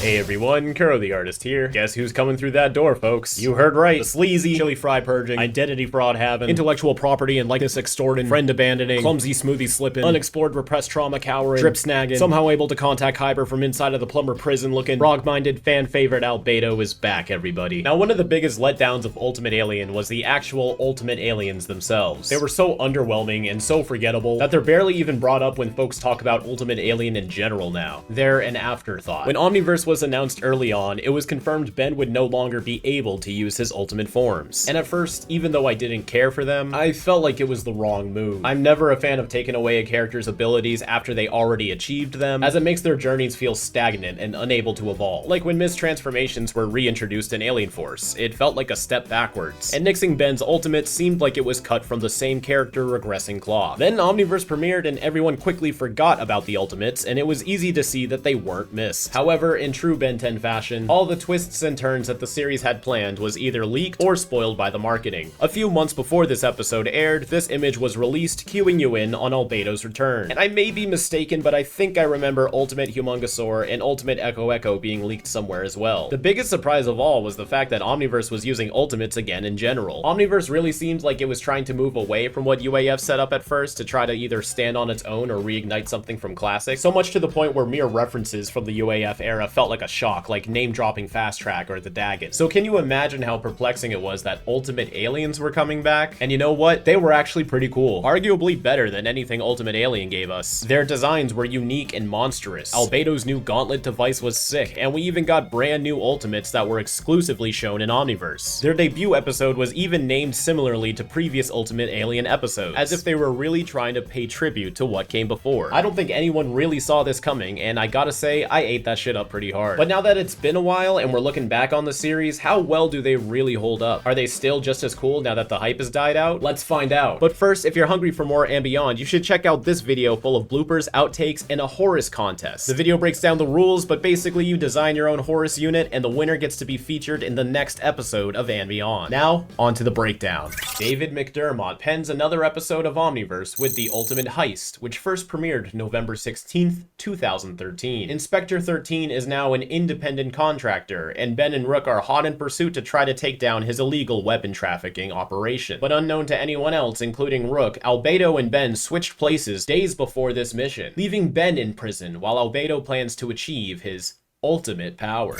Hey everyone, Kuro the Artist here. Guess who's coming through that door, folks? You heard right. The sleazy, chili fry purging, identity fraud having, intellectual property and likeness extorting, friend abandoning, clumsy smoothie slipping, unexplored repressed trauma cowering, drip snagging, somehow able to contact Hyper from inside of the plumber prison looking, frog-minded fan favorite Albedo is back, everybody. Now, one of the biggest letdowns of Ultimate Alien was the actual Ultimate Aliens themselves. They were so underwhelming and so forgettable that they're barely even brought up when folks talk about Ultimate Alien in general now. They're an afterthought. When Omniverse was announced early on, it was confirmed Ben would no longer be able to use his ultimate forms. And at first, even though I didn't care for them, I felt like it was the wrong move. I'm never a fan of taking away a character's abilities after they already achieved them, as it makes their journeys feel stagnant and unable to evolve. Like when mistransformations were reintroduced in Alien Force, it felt like a step backwards. And nixing Ben's ultimate seemed like it was cut from the same character regressing cloth. Then Omniverse premiered and everyone quickly forgot about the ultimates, and it was easy to see that they weren't missed. However, in true Ben 10 fashion, all the twists and turns that the series had planned was either leaked or spoiled by the marketing. A few months before this episode aired, this image was released, cueing you in on Albedo's return. And I may be mistaken, but I think I remember Ultimate Humongosaur and Ultimate Echo being leaked somewhere as well. The biggest surprise of all was the fact that Omniverse was using ultimates again in general. Omniverse really seems like it was trying to move away from what UAF set up at first to try to either stand on its own or reignite something from Classic, so much to the point where mere references from the UAF era felt like a shock, like name-dropping Fast Track or the Daggett. So can you imagine how perplexing it was that Ultimate Aliens were coming back? And you know what? They were actually pretty cool. Arguably better than anything Ultimate Alien gave us. Their designs were unique and monstrous. Albedo's new gauntlet device was sick, and we even got brand new ultimates that were exclusively shown in Omniverse. Their debut episode was even named similarly to previous Ultimate Alien episodes, as if they were really trying to pay tribute to what came before. I don't think anyone really saw this coming, and I gotta say, I ate that shit up pretty hard. But now that it's been a while and we're looking back on the series, how well do they really hold up? Are they still just as cool now that the hype has died out? Let's find out. But first, if you're hungry for more and beyond, you should check out this video full of bloopers, outtakes, and a Horus contest. The video breaks down the rules, but basically you design your own Horus unit and the winner gets to be featured in the next episode of And Beyond. Now, on to the breakdown. David McDermott pens another episode of Omniverse with the Ultimate Heist, which first premiered November 16th, 2013. Inspector 13 is now an independent contractor, and Ben and Rook are hot in pursuit to try to take down his illegal weapon trafficking operation. But unknown to anyone else, including Rook, Albedo and Ben switched places days before this mission, leaving Ben in prison while Albedo plans to achieve his ultimate power.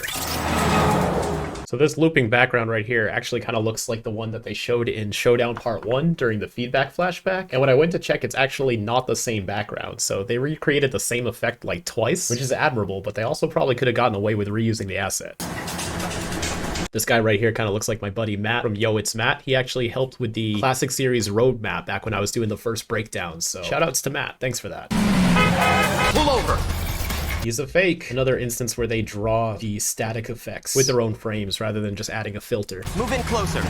So this looping background right here actually kind of looks like the one that they showed in Showdown Part 1 during the feedback flashback. And when I went to check, it's actually not the same background. So they recreated the same effect like twice, which is admirable, but they also probably could have gotten away with reusing the asset. This guy right here kind of looks like my buddy Matt from Yo It's Matt. He actually helped with the Classic Series roadmap back when I was doing the first breakdowns. So shout outs to Matt. Thanks for that. Pull over! He's a fake. Another instance where they draw the static effects with their own frames rather than just adding a filter. Move in closer.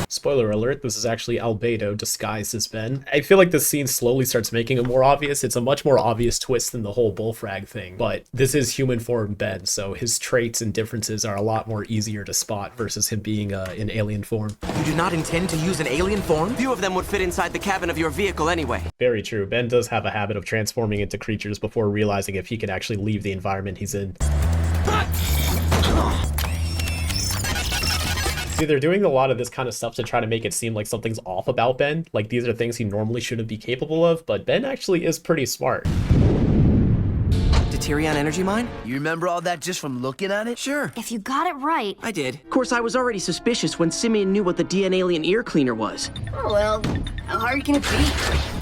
Spoiler alert, this is actually Albedo disguised as Ben. I feel like this scene slowly starts making it more obvious. It's a much more obvious twist than the whole bullfrag thing, but this is human form Ben, so his traits and differences are a lot more easier to spot versus him being in alien form. You do not intend to use an alien form? Few of them would fit inside the cabin of your vehicle anyway. Very true. Ben does have a habit of transforming into creatures before realizing if he can actually leave the environment he's in. See, they're doing a lot of this kind of stuff to try to make it seem like something's off about Ben. Like these are things he normally shouldn't be capable of, but Ben actually is pretty smart. Deuterion energy mine? You remember all that just from looking at it? Sure. If you got it right. I did. Of course, I was already suspicious when Simeon knew what the DN alien ear cleaner was. Oh well, how hard can it be?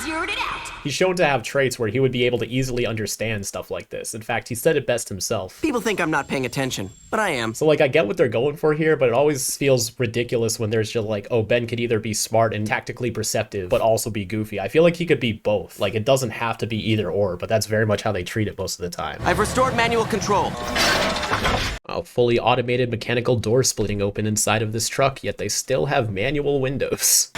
Zeroed it out. He's shown to have traits where he would be able to easily understand stuff like this. In fact, he said it best himself. People think I'm not paying attention, but I am. So like, I get what they're going for here, but it always feels ridiculous when there's just like, oh, Ben could either be smart and tactically perceptive, but also be goofy. I feel like he could be both. Like, it doesn't have to be either or, but that's very much how they treat it most of the time. I've restored manual control. A fully automated mechanical door splitting open inside of this truck, yet they still have manual windows.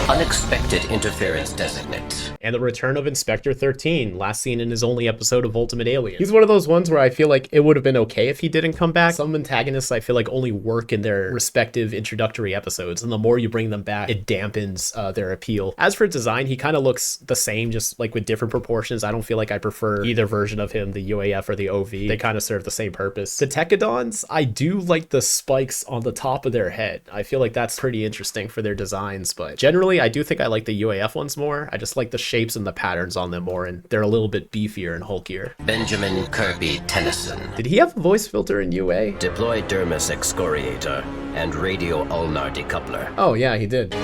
Unexpected interference designate. And the return of Inspector 13, last seen in his only episode of Ultimate Alien. He's one of those ones where I feel like it would have been okay if he didn't come back. Some antagonists I feel like only work in their respective introductory episodes, and the more you bring them back, it dampens their appeal. As for design, he kind of looks the same, just like with different proportions. I don't feel like I prefer either version of him, the UAF or the OV. They kind of serve the same purpose. The Techodons, I do like the spikes on the top of their head. I feel like that's pretty interesting for their designs, but generally I do think I like the UAF ones more. I just like the shapes and the patterns on them more, and they're a little bit beefier and hulkier. Benjamin Kirby Tennyson. Did he have a voice filter in UA? Deploy dermis excoriator and radio ulnar decoupler. Oh yeah, he did.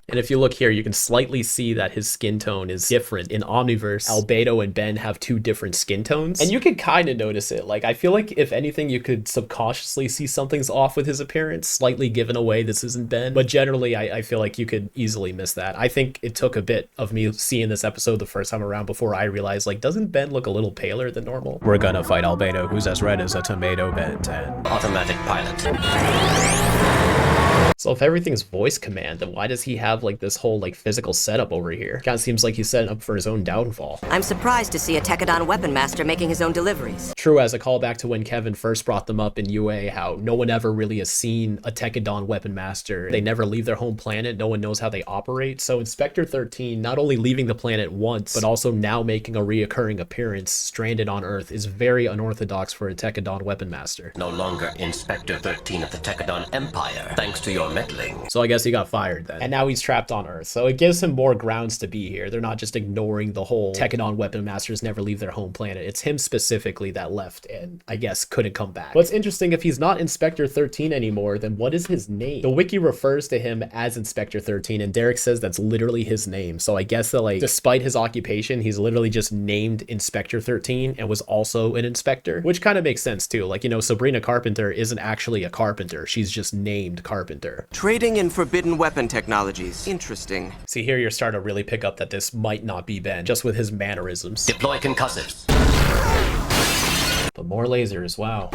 And if you look here, you can slightly see that his skin tone is different. In Omniverse, Albedo and Ben have two different skin tones. And you can kind of notice it. Like, I feel like if anything, you could subconsciously see something's off with his appearance, slightly given away this isn't Ben. But generally, I feel like you could easily miss that. I think it took a bit of me seeing this episode the first time around before I realized, like, doesn't Ben look a little paler than normal? We're gonna fight Albedo, who's as red as a tomato, Ben 10. Automatic pilot. So if everything's voice command, then why does he have like this whole like physical setup over here? Kind of seems like he's setting up for his own downfall. I'm surprised to see a Techodon weapon master making his own deliveries. True, as a callback to when Kevin first brought them up in UA, how no one ever really has seen a Techodon weapon master. They never leave their home planet. No one knows how they operate. So Inspector 13, not only leaving the planet once, but also now making a reoccurring appearance stranded on Earth is very unorthodox for a Techodon weapon master. No longer Inspector 13 of the Techodon Empire, thanks to your meddling. So I guess he got fired then. And now he's trapped on Earth. So it gives him more grounds to be here. They're not just ignoring the whole Techodon weapon masters never leave their home planet. It's him specifically that left and I guess couldn't come back. What's interesting, if he's not Inspector 13 anymore, then what is his name? The wiki refers to him as Inspector 13 and Derek says that's literally his name. So I guess that like, despite his occupation, he's literally just named Inspector 13 and was also an inspector, which kind of makes sense too. Like, you know, Sabrina Carpenter isn't actually a carpenter. She's just named Carpenter. Trading in forbidden weapon technologies. Interesting. See, here you're starting to really pick up that this might not be Ben, just with his mannerisms. Deploy concussives. But more lasers, wow.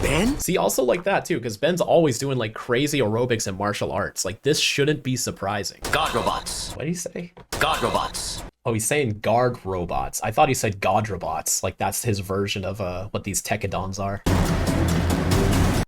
Ben? See, also like that too, because Ben's always doing like crazy aerobics and martial arts. Like, this shouldn't be surprising. Guard robots. What did he say? Guard robots. Oh, he's saying guard robots. I thought he said god robots. Like, that's his version of what these Techodons are.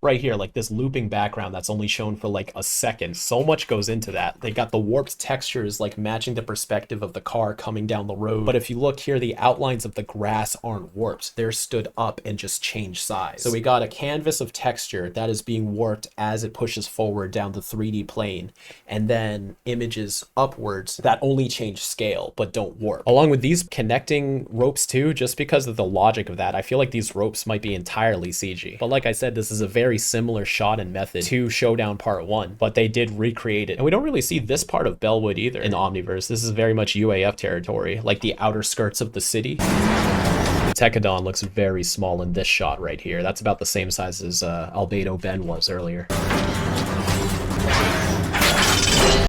Right here, like this looping background that's only shown for like a second. So much goes into that. They got the warped textures like matching the perspective of the car coming down the road. But if you look here, the outlines of the grass aren't warped. They're stood up and just change size. So we got a canvas of texture that is being warped as it pushes forward down the 3D plane. And then images upwards that only change scale but don't warp. Along with these connecting ropes too, just because of the logic of that, I feel like these ropes might be entirely CG. But like I said, this is a very similar shot and method to Showdown Part 1, but they did recreate it. And we don't really see this part of Bellwood either in Omniverse. This is very much UAF territory, like the outer skirts of the city. The Techodon looks very small in this shot right here. That's about the same size as Albedo Ben was earlier.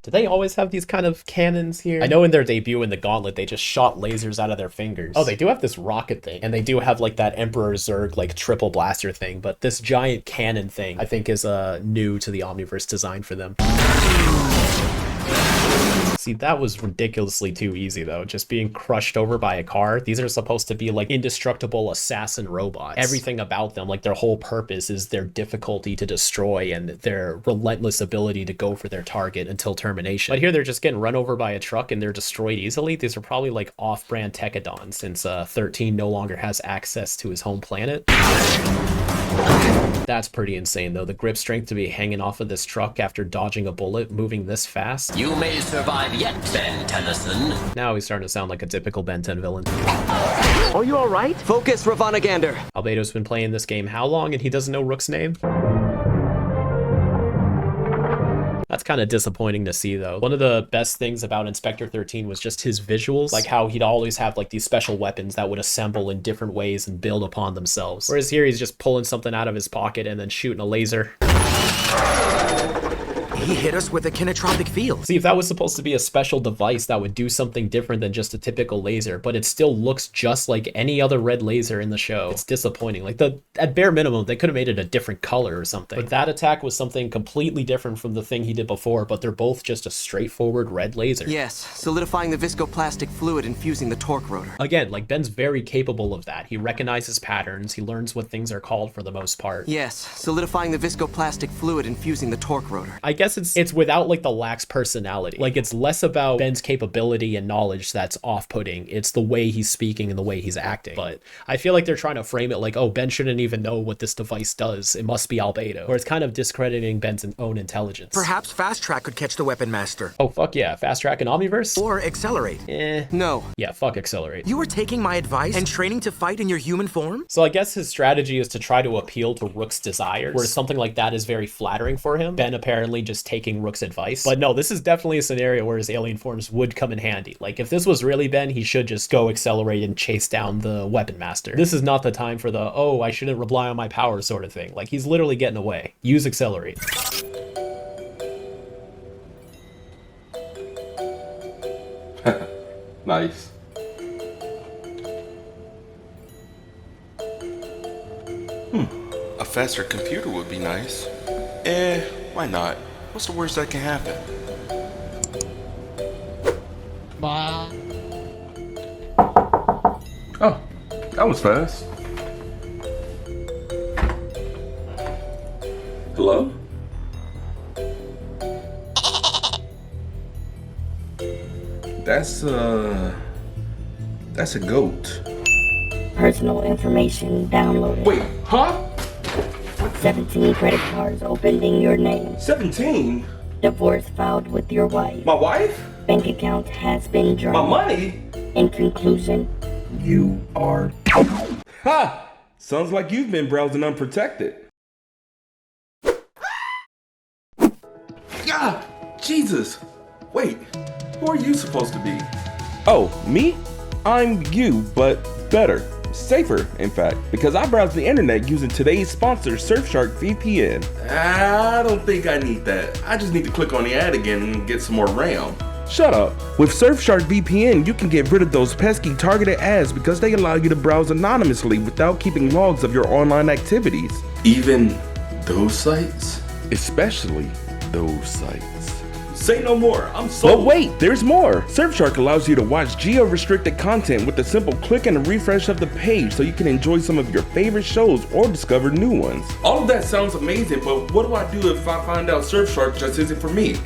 Do they always have these kind of cannons here? I know in their debut in the Gauntlet, they just shot lasers out of their fingers. Oh, they do have this rocket thing, and they do have like that Emperor Zurg like triple blaster thing, but this giant cannon thing I think is new to the Omniverse design for them. See, that was ridiculously too easy though, just being crushed over by a car. These are supposed to be like indestructible assassin robots. Everything about them, like their whole purpose is their difficulty to destroy and their relentless ability to go for their target until termination. But here they're just getting run over by a truck and they're destroyed easily. These are probably like off-brand Techodons since 13 no longer has access to his home planet. That's pretty insane though, the grip strength to be hanging off of this truck after dodging a bullet, moving this fast. You may survive yet, Ben Tennyson. Now he's starting to sound like a typical Ben 10 villain. Are you alright? Focus, Ravana-Gander. Albedo's been playing this game how long and he doesn't know Rook's name? That's kind of disappointing to see though. One of the best things about Inspector 13 was just his visuals, like how he'd always have like these special weapons that would assemble in different ways and build upon themselves. Whereas here he's just pulling something out of his pocket and then shooting a laser. He hit us with a kinetropic field. See, if that was supposed to be a special device that would do something different than just a typical laser, but it still looks just like any other red laser in the show, it's disappointing. Like, at bare minimum, they could have made it a different color or something. But that attack was something completely different from the thing he did before, but they're both just a straightforward red laser. Yes, solidifying the viscoplastic fluid and fusing the torque rotor. Again, like, Ben's very capable of that. He recognizes patterns, he learns what things are called for the most part. Yes, solidifying the viscoplastic fluid and fusing the torque rotor. I guess it's without like the lax personality. Like, it's less about Ben's capability and knowledge that's off-putting. It's the way he's speaking and the way he's acting. But I feel like they're trying to frame it like, oh, Ben shouldn't even know what this device does. It must be Albedo. Or it's kind of discrediting Ben's own intelligence. Perhaps Fast Track could catch the Weapon Master. Oh, fuck yeah. Fast Track and Omniverse? Or Accelerate. No. Yeah, fuck Accelerate. You were taking my advice and training to fight in your human form? So I guess his strategy is to try to appeal to Rook's desires, where something like that is very flattering for him. Ben apparently just taking Rook's advice. But no, this is definitely a scenario where his alien forms would come in handy. Like, if this was really Ben, he should just go accelerate and chase down the Weapon Master. This is not the time for the, oh, I shouldn't rely on my power sort of thing. Like, he's literally getting away. Use Accelerate. Nice. A faster computer would be nice. Why not? What's the worst that can happen? Oh, that was fast. Hello? That's a goat. Personal information downloaded. Wait, huh? 17 credit cards opened in your name. 17? Divorce filed with your wife. My wife? Bank account has been drained. My money? In conclusion, You are... Ha! Sounds like you've been browsing unprotected. Yeah! Jesus! Wait, who are you supposed to be? Oh, me? I'm you, but better. Safer, in fact, because I browse the internet using today's sponsor, Surfshark VPN. I don't think I need that. I just need to click on the ad again and get some more RAM. Shut up. With Surfshark VPN, you can get rid of those pesky targeted ads because they allow you to browse anonymously without keeping logs of your online activities. Even those sites? Especially those sites. Say no more, I'm sold. But wait, there's more. Surfshark allows you to watch geo-restricted content with a simple click and a refresh of the page so you can enjoy some of your favorite shows or discover new ones. All of that sounds amazing, but what do I do if I find out Surfshark just isn't for me?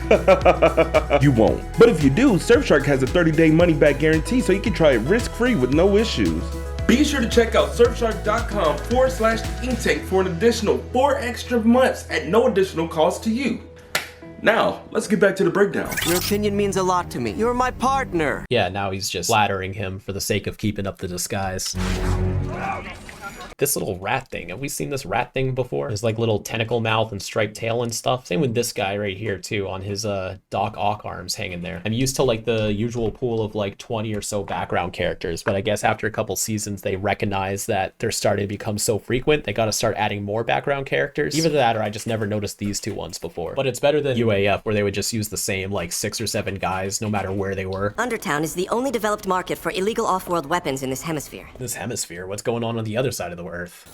You won't. But if you do, Surfshark has a 30-day money-back guarantee so you can try it risk-free with no issues. Be sure to check out surfshark.com/thinktank for an additional 4 extra months at no additional cost to you. Now, let's get back to the breakdown. Your opinion means a lot to me. You're my partner. Yeah, now he's just flattering him for the sake of keeping up the disguise. This little rat thing, have we seen this rat thing before? His like little tentacle mouth and striped tail and stuff. Same with this guy right here too, on his Doc Ock arms hanging there. I'm used to like the usual pool of like 20 or so background characters, but I guess after a couple seasons they recognize that they're starting to become so frequent, they gotta start adding more background characters. Either that or I just never noticed these two ones before. But it's better than UAF where they would just use the same like 6 or 7 guys no matter where they were. Undertown is the only developed market for illegal off-world weapons in this hemisphere. This hemisphere? What's going on the other side of the Earth?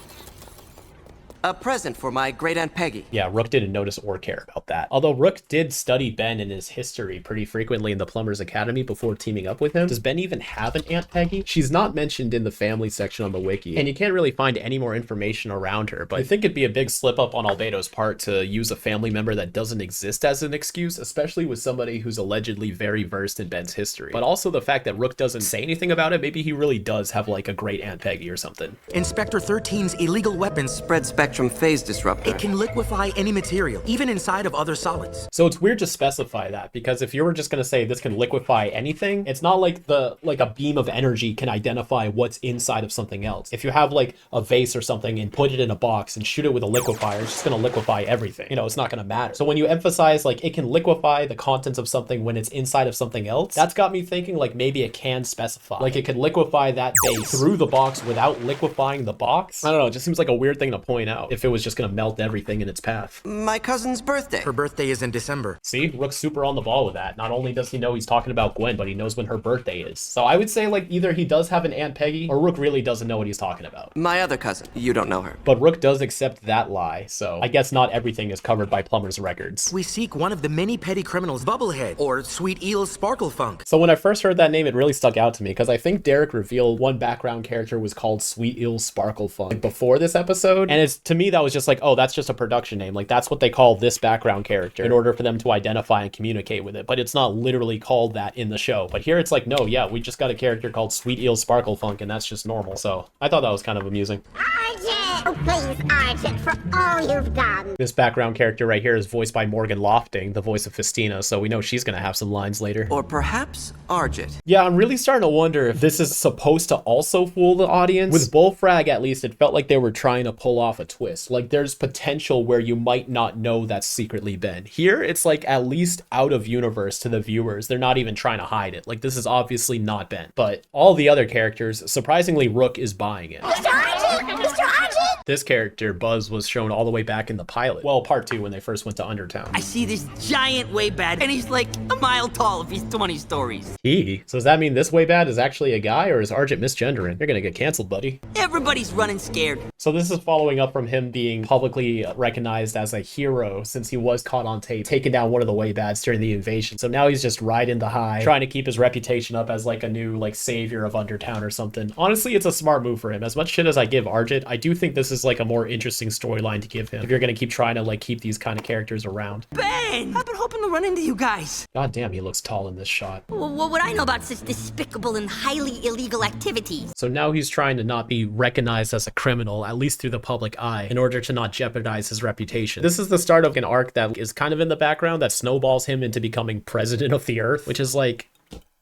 A present for my great Aunt Peggy. Yeah, Rook didn't notice or care about that. Although Rook did study Ben and his history pretty frequently in the Plumber's Academy before teaming up with him. Does Ben even have an Aunt Peggy? She's not mentioned in the family section on the wiki, and you can't really find any more information around her, but I think it'd be a big slip up on Albedo's part to use a family member that doesn't exist as an excuse, especially with somebody who's allegedly very versed in Ben's history. But also the fact that Rook doesn't say anything about it, maybe he really does have like a great Aunt Peggy or something. Inspector 13's illegal weapons spread spectrum phase disruptor. It can liquefy any material, even inside of other solids. So it's weird to specify that, because if you were just going to say this can liquefy anything, it's not like a beam of energy can identify what's inside of something else. If you have like a vase or something and put it in a box and shoot it with a liquefier, it's just going to liquefy everything. You know, it's not going to matter. So when you emphasize like it can liquefy the contents of something when it's inside of something else, that's got me thinking like maybe it can specify. Like it could liquefy that base through the box without liquefying the box. I don't know, it just seems like a weird thing to point out. out if it was just gonna melt everything in its path? My cousin's birthday. Her birthday is in December. See, Rook's super on the ball with that. Not only does he know he's talking about Gwen, but he knows when her birthday is. So I would say like either he does have an Aunt Peggy or Rook really doesn't know what he's talking about. My other cousin. You don't know her. But Rook does accept that lie, so I guess not everything is covered by Plumber's records. We seek one of the many petty criminals, Bubblehead, or Sweet Eel Sparklefunk. So when I first heard that name, it really stuck out to me because I think Derek revealed one background character was called Sweet Eel Sparklefunk before this episode. And it's, to me, that was just like, oh, that's just a production name. Like, that's what they call this background character in order for them to identify and communicate with it. But it's not literally called that in the show. But here it's like, no, yeah, we just got a character called Sweet Eel Sparklefunk, and that's just normal. So I thought that was kind of amusing. Argent! Oh, please, Argent, for all you've done. This background character right here is voiced by Morgan Lofting, the voice of Festina, so we know she's gonna have some lines later. Or perhaps Argent. Yeah, I'm really starting to wonder if this is supposed to also fool the audience. With Bullfrag, at least, it felt like they were trying to pull off a twist. Like, there's potential where you might not know that's secretly Ben. Here, it's like at least out of universe to the viewers. They're not even trying to hide it. Like, this is obviously not Ben. But all the other characters, surprisingly, Rook is buying it. Mr. Argent! Mr. Argent! This character, Buzz, was shown all the way back in the pilot. Well, part 2 when they first went to Undertown. I see this giant way bad, and he's like a mile tall if he's 20 stories. He? So does that mean this way bad is actually a guy, or is Argent misgendering? You're gonna get canceled, buddy. Everybody's running scared. So this is following up from him being publicly recognized as a hero since he was caught on tape, taking down one of the Waybads during the invasion. So now he's just riding the high, trying to keep his reputation up as like a new like savior of Undertown or something. Honestly, it's a smart move for him. As much shit as I give Argent, I do think this is like a more interesting storyline to give him if you're gonna keep trying to like keep these kind of characters around. Ben! I've been hoping to run into you guys. God damn, he looks tall in this shot. What would I know about such despicable and highly illegal activities? So now he's trying to not be recognized as a criminal, at least through the public eye, in order to not jeopardize his reputation. This is the start of an arc that is kind of in the background that snowballs him into becoming president of the Earth, which is like,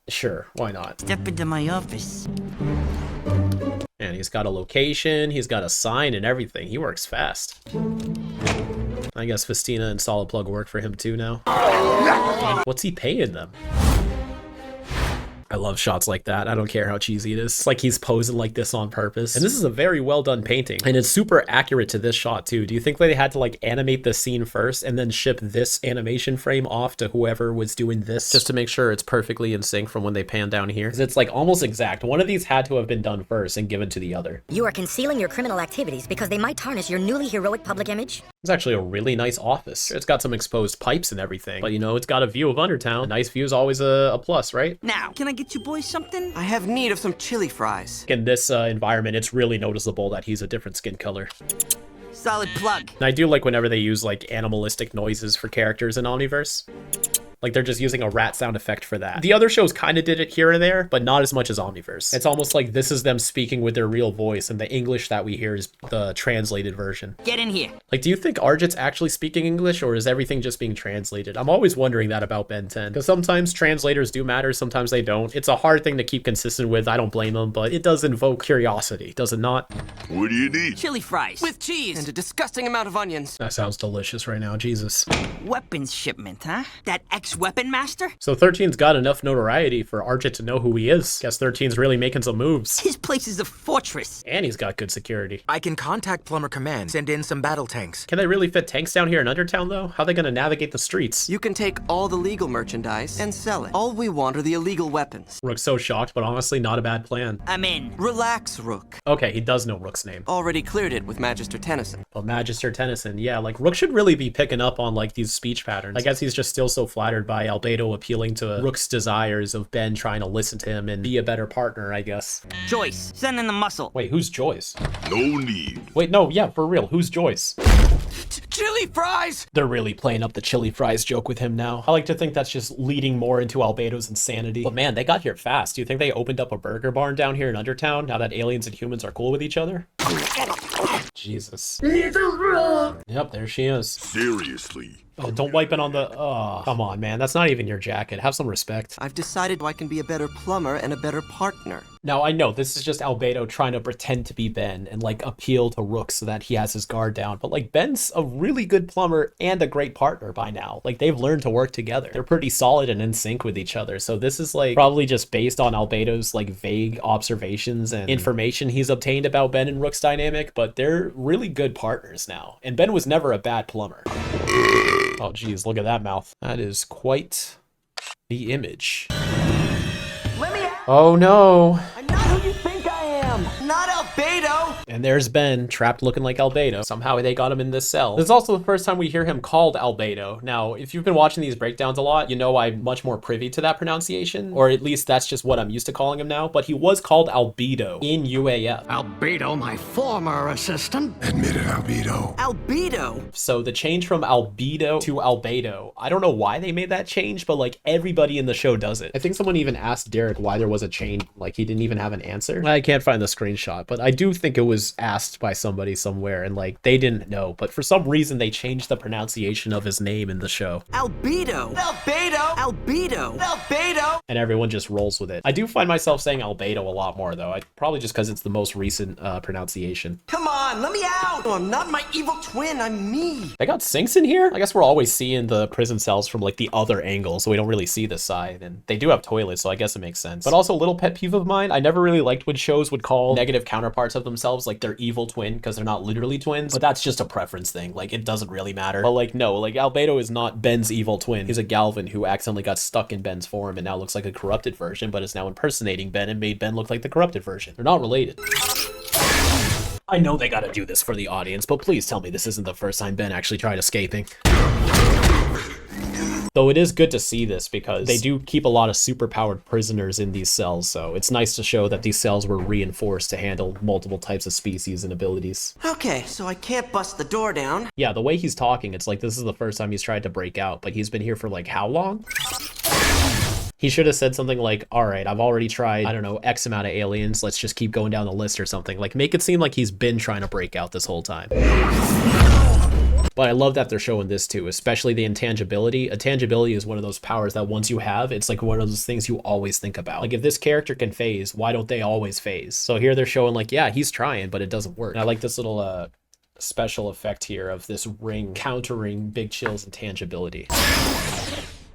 sure, why not? Step into my office. And he's got a location, he's got a sign and everything. He works fast. I guess Festina and Solid Plug work for him too now. What's he paying them? I love shots like that. I don't care how cheesy it is. It's like he's posing like this on purpose. And this is a very well done painting. And it's super accurate to this shot too. Do you think they had to like animate the scene first and then ship this animation frame off to whoever was doing this just to make sure it's perfectly in sync from when they pan down here? Because it's like almost exact. One of these had to have been done first and given to the other. You are concealing your criminal activities because they might tarnish your newly heroic public image. It's actually a really nice office. It's got some exposed pipes and everything, but you know, it's got a view of Undertown. A nice view is always a plus, right? Now, can I get you boys something? I have need of some chili fries. In this environment, it's really noticeable that he's a different skin color. Solid Plug. And I do like whenever they use like animalistic noises for characters in Omniverse. Like they're just using a rat sound effect for that. The other shows kind of did it here and there, but not as much as Omniverse. It's almost like this is them speaking with their real voice, and the English that we hear is the translated version. Get in here. Like, do you think Argent's actually speaking English, or is everything just being translated? I'm always wondering that about Ben 10, because sometimes translators do matter, sometimes they don't. It's a hard thing to keep consistent with, I don't blame them, but it does invoke curiosity, does it not? What do you need? Chili fries. With cheese and a disgusting amount of onions. That sounds delicious right now, Jesus. Weapons shipment, huh? That ex-weapon master? So 13's got enough notoriety for Argent to know who he is. Guess 13's really making some moves. His place is a fortress. And he's got good security. I can contact Plumber Command, send in some battle tanks. Can they really fit tanks down here in Undertown, though? How are they gonna navigate the streets? You can take all the legal merchandise and sell it. All we want are the illegal weapons. Rook's so shocked, but honestly, not a bad plan. I'm in. Relax, Rook. Okay, he does know Rook's name. Already cleared it with Magister Tennyson. Well, Magister Tennyson, yeah, like Rook should really be picking up on like these speech patterns. I guess he's just still so flattered by Albedo appealing to Rook's desires of Ben trying to listen to him and be a better partner, I guess. Joyce, send in the muscle. Wait, who's Joyce? No need. Wait, no, yeah, for real, who's Joyce? Chili fries! They're really playing up the chili fries joke with him now. I like to think that's just leading more into Albedo's insanity. But man, they got here fast. Do you think they opened up a burger barn down here in Undertown now that aliens and humans are cool with each other? Jesus. Yep, there she is. Seriously. Oh, don't wipe it on the... Oh, come on, man. That's not even your jacket. Have some respect. I've decided I can be a better plumber and a better partner. Now, I know this is just Albedo trying to pretend to be Ben and, like, appeal to Rook so that he has his guard down. But, like, Ben's a really good plumber and a great partner by now. Like, they've learned to work together. They're pretty solid and in sync with each other. So this is, like, probably just based on Albedo's, like, vague observations and information he's obtained about Ben and Rook's conflicts dynamic, but they're really good partners now. And Ben was never a bad plumber. Oh geez, look at that mouth. That is quite the image. Oh no. I'm not who you think I am. Not Albedo. And there's Ben, trapped looking like Albedo. Somehow they got him in this cell. This is also the first time we hear him called Albedo. Now, if you've been watching these breakdowns a lot, you know I'm much more privy to that pronunciation, or at least that's just what I'm used to calling him now, but he was called Albedo in UAF. Albedo, my former assistant. Admit it, Albedo. Albedo. So the change from Albedo to Albedo, I don't know why they made that change, but like everybody in the show does it. I think someone even asked Derek why there was a change, like he didn't even have an answer. I can't find the screenshot, but I do think it was asked by somebody somewhere and like they didn't know, but for some reason they changed the pronunciation of his name in the show. Albedo. Albedo. Albedo. Albedo. And everyone just rolls with it. I do find myself saying Albedo a lot more though. Probably just because it's the most recent pronunciation. Come on, let me out. Oh, I'm not my evil twin, I'm me. They got sinks in here? I guess we're always seeing the prison cells from like the other angle, so we don't really see this side. And they do have toilets, so I guess it makes sense. But also a little pet peeve of mine, I never really liked when shows would call negative counterparts of themselves like their evil twin, because they're not literally twins, but that's just a preference thing. Like it doesn't really matter. But like no, like Albedo is not Ben's evil twin. He's a Galvin who accidentally got stuck in Ben's form and now looks like a corrupted version, but is now impersonating Ben and made Ben look like the corrupted version. They're not related. I know they gotta do this for the audience, but please tell me this isn't the first time Ben actually tried escaping. Though it is good to see this because they do keep a lot of superpowered prisoners in these cells, so it's nice to show that these cells were reinforced to handle multiple types of species and abilities. Okay, so I can't bust the door down. Yeah, the way he's talking, it's like this is the first time he's tried to break out, but he's been here for like how long? He should have said something like, all right, I've already tried, I don't know, X amount of aliens, let's just keep going down the list or something. Like, make it seem like he's been trying to break out this whole time. But I love that they're showing this too, especially the intangibility. Intangibility is one of those powers that once you have, it's like one of those things you always think about. Like if this character can phase, why don't they always phase? So here they're showing like, yeah, he's trying, but it doesn't work. And I like this little special effect here of this ring countering Big Chill's intangibility.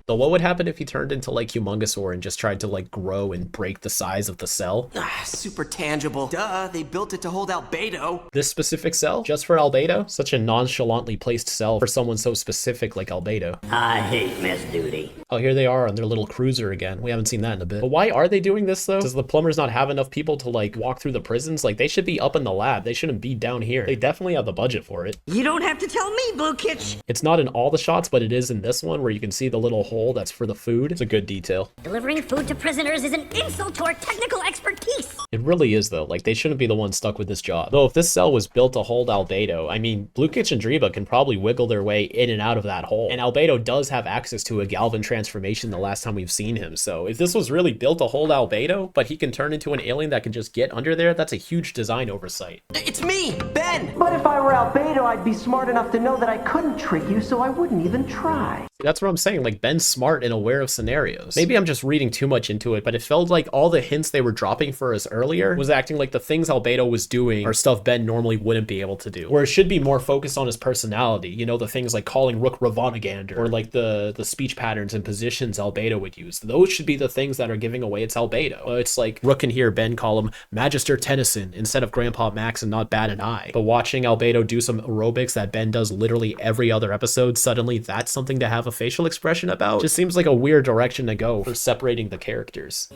So what would happen if he turned into like Humongousaur and just tried to like grow and break the size of the cell? Super tangible. Duh, they built it to hold Albedo. This specific cell? Just for Albedo? Such a nonchalantly placed cell for someone so specific like Albedo. I hate Miss Duty. Oh, here they are on their little cruiser again. We haven't seen that in a bit. But why are they doing this though? Does the plumbers not have enough people to like walk through the prisons? Like they should be up in the lab. They shouldn't be down here. They definitely have the budget for it. You don't have to tell me, Blue Kitch. It's not in all the shots, but it is in this one where you can see the little hole that's for the food. It's a good detail. Delivering food to prisoners is an insult to our technical expertise. It really is though. Like they shouldn't be the ones stuck with this job. Though if this cell was built to hold Albedo, I mean, Blue Kitch and Driba can probably wiggle their way in and out of that hole. And Albedo does have access to a Galvin transformation the last time we've seen him. So if this was really built to hold Albedo, but he can turn into an alien that can just get under there, that's a huge design oversight. It's me, Ben! But if I were Albedo, I'd be smart enough to know that I couldn't trick you, so I wouldn't even try. See, that's what I'm saying. Like Ben's smart and aware of scenarios. Maybe I'm just reading too much into it, but it felt like all the hints they were dropping for us earlier was acting like the things Albedo was doing are stuff Ben normally wouldn't be able to do. Where it should be more focused on his personality. You know, the things like calling Rook Ravonagander or like the speech patterns and positions Albedo would use. Those should be the things that are giving away it's Albedo. It's like Rook can hear Ben call him Magister Tennyson instead of Grandpa Max and not bat an eye. But watching Albedo do some aerobics that Ben does literally every other episode, suddenly that's something to have a facial expression about. Just seems like a weird direction to go for separating the characters.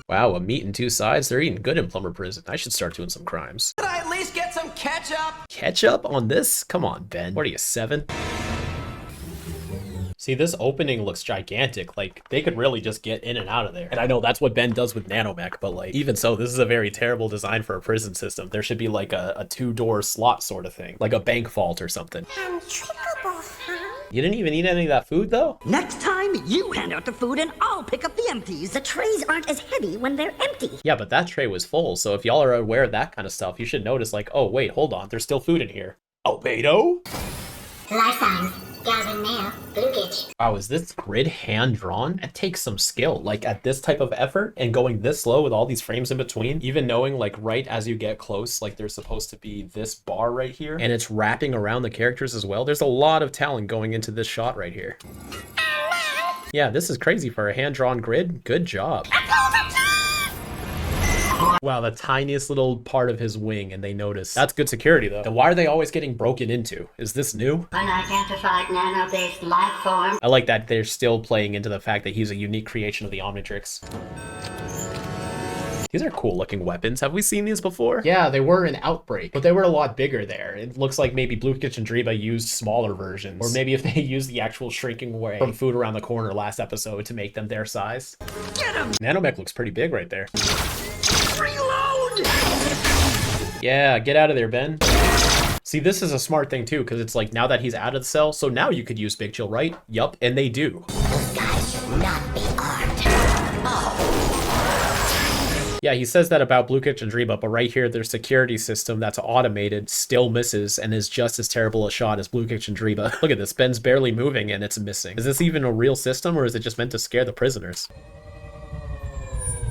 Wow, a meat and two sides? They're eating good in Plumber Prison. I should start doing some crimes. Could I at least get some ketchup? Ketchup on this? Come on, Ben. What are you, 7? See, this opening looks gigantic. Like, they could really just get in and out of there. And I know that's what Ben does with Nanomech, but like, even so, this is a very terrible design for a prison system. There should be like a 2-door slot sort of thing, like a bank vault or something. You didn't even eat any of that food though? Next time, you hand out the food and I'll pick up the empties. The trays aren't as heavy when they're empty. Yeah, but that tray was full, so if y'all are aware of that kind of stuff, you should notice like, oh wait, hold on, there's still food in here. Albedo? Life signs. Galvin male. Blue Kitch. Wow, is this grid hand-drawn? It takes some skill, like at this type of effort and going this slow with all these frames in between, even knowing like right as you get close, like there's supposed to be this bar right here, and it's wrapping around the characters as well. There's a lot of talent going into this shot right here. Yeah, this is crazy for a hand-drawn grid. Good job. Wow, the tiniest little part of his wing, and they notice. That's good security, though. Then why are they always getting broken into? Is this new? Unidentified nano-based life form. I like that they're still playing into the fact that he's a unique creation of the Omnitrix. These are cool looking weapons. Have we seen these before? Yeah, they were in Outbreak, but they were a lot bigger there. It looks like maybe Blue Kitch and Driba used smaller versions. Or maybe if they used the actual shrinking way from Food Around the Corner last episode to make them their size. Get him! Nanomech looks pretty big right there. Reload! Yeah, get out of there, Ben. See, this is a smart thing too, because it's like now that he's out of the cell, so now you could use Big Chill, right? Yup, and they do. Those guys should not be armed. Yeah, he says that about Blue Kitch and Driba, but right here, their security system that's automated still misses and is just as terrible a shot as Blue Kitch and Driba. Look at this, Ben's barely moving and it's missing. Is this even a real system or is it just meant to scare the prisoners?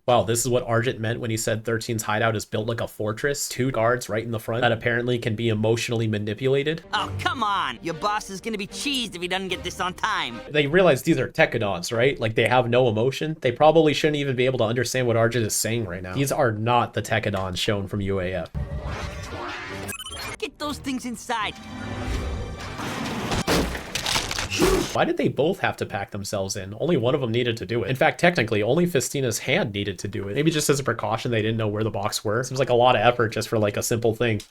Wow, this is what Argent meant when he said 13's hideout is built like a fortress. 2 guards right in the front that apparently can be emotionally manipulated. Oh, come on! Your boss is gonna be cheesed if he doesn't get this on time. They realize these are Techodons, right? Like they have no emotion. They probably shouldn't even be able to understand what Argent is saying right now. These are not the Techodons shown from UAF. Get those things inside. Why did they both have to pack themselves in? Only one of them needed to do it. In fact, technically, only Festina's hand needed to do it. Maybe just as a precaution, they didn't know where the box were. Seems like a lot of effort just for like a simple thing.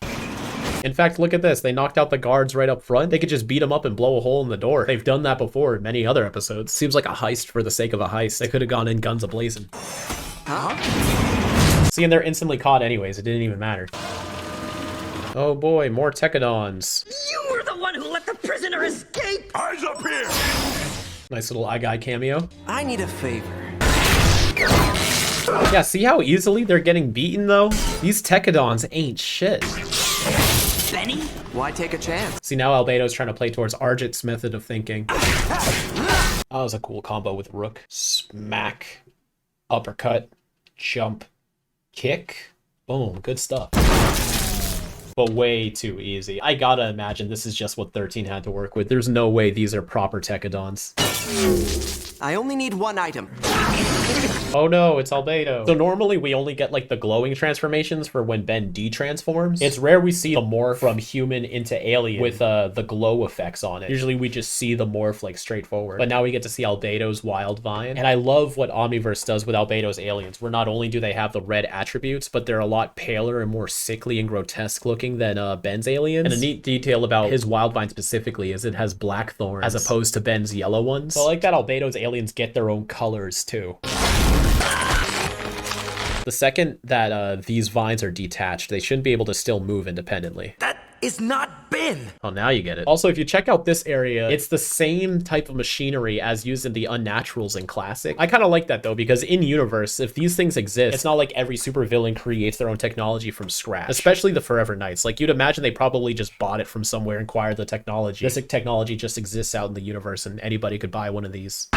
In fact, look at this. They knocked out the guards right up front. They could just beat them up and blow a hole in the door. They've done that before in many other episodes. Seems like a heist for the sake of a heist. They could have gone in guns a-blazing. Huh? See, and they're instantly caught anyways. It didn't even matter. Oh boy, more Techodons. You were the one who let the prisoner escape! Eyes up here! Nice little eye guy cameo. I need a favor. Yeah, see how easily they're getting beaten though? These Techodons ain't shit. Benny? Why take a chance? See, now Albedo's trying to play towards Argent's method of thinking. That was a cool combo with Rook. Smack. Uppercut. Jump. Kick. Boom. Good stuff. But way too easy. I gotta imagine this is just what 13 had to work with. There's no way these are proper Techodons. I only need one item. Oh no, it's Albedo. So normally we only get like the glowing transformations for when Ben de-transforms. It's rare we see the morph from human into alien with the glow effects on it. Usually we just see the morph like straightforward. But now we get to see Albedo's Wild Vine. And I love what Omniverse does with Albedo's aliens, where not only do they have the red attributes, but they're a lot paler and more sickly and grotesque looking than Ben's aliens. And a neat detail about his Wild Vine specifically is it has black thorns as opposed to Ben's yellow ones. So I like that Albedo's aliens get their own colors too. The second that these vines are detached, they shouldn't be able to still move independently. That is not Ben! Oh, now you get it. Also, if you check out this area, it's the same type of machinery as used in the Unnaturals in Classic. I kind of like that though, because in universe, if these things exist, it's not like every supervillain creates their own technology from scratch. Especially the Forever Knights. Like, you'd imagine they probably just bought it from somewhere and acquired the technology. This technology just exists out in the universe and anybody could buy one of these.